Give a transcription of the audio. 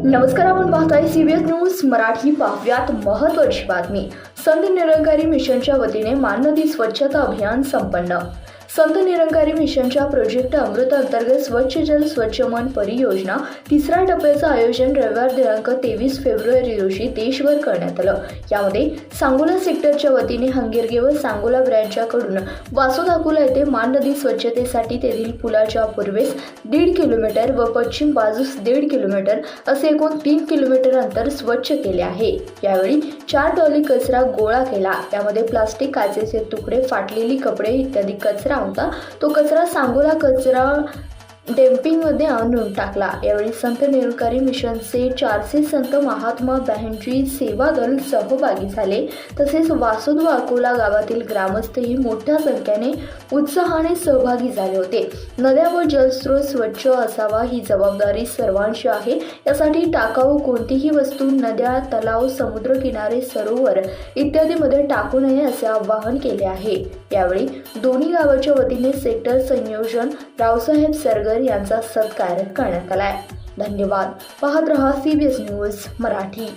नमस्कार, आपण पाहताय CBS न्यूज मराठी. पाहुयात महत्त्वाची बातमी. संत निरंकारी मिशनच्या वतीने माननदी स्वच्छता अभियान संपन्न. संत निरंकारी मिशनच्या प्रोजेक्ट अमृत अंतर्गत स्वच्छ जल स्वच्छ मन परियोजना तिसऱ्या टप्प्याचं आयोजन रविवार दिनांक 23 फेब्रुवारी रोजी देशभर करण्यात आलं. यामध्ये सांगोला सेक्टरच्या वतीने हंगेरगे व सांगोला ब्रँचकडून वासोदाकुला येथे माननदी स्वच्छतेसाठी तेथील पुलाच्या पूर्वेस 1.5 किलोमीटर व पश्चिम बाजूस 1.5 किलोमीटर असे एकूण 3 किलोमीटर अंतर स्वच्छ केले आहे. यावेळी 4 ट्रॉली कचरा गोळा केला. यामध्ये प्लास्टिक, काचेचे तुकडे, फाटलेली कपडे इत्यादी कचरा होता. तो कचरा सांगोला कचरा डम्पिंगमध्ये आणून टाकला. यावेळी संत निरंकारी मिशनचे 400 संत महात्मा बहनजी सेवा दल सहभागी झाले. तसेच वासोद व अकोला गावातील ग्रामस्थही मोठ्या संख्येने उत्साहाने सहभागी झाले होते. नद्या व जलस्रोत स्वच्छ असावा ही जबाबदारी सर्वांची आहे. यासाठी टाकाऊ कोणतीही वस्तू नद्या, तलाव, समुद्रकिनारे, सरोवर इत्यादीमध्ये टाकू नये असे आवाहन केले आहे. यावेळी दोन्ही गावाच्या वतीने सेक्टर संयोजन रावसाहेब सरगर यांचा सत्कार करण्यात आलाय. धन्यवाद. पाहत रहा CBS न्यूज मराठी.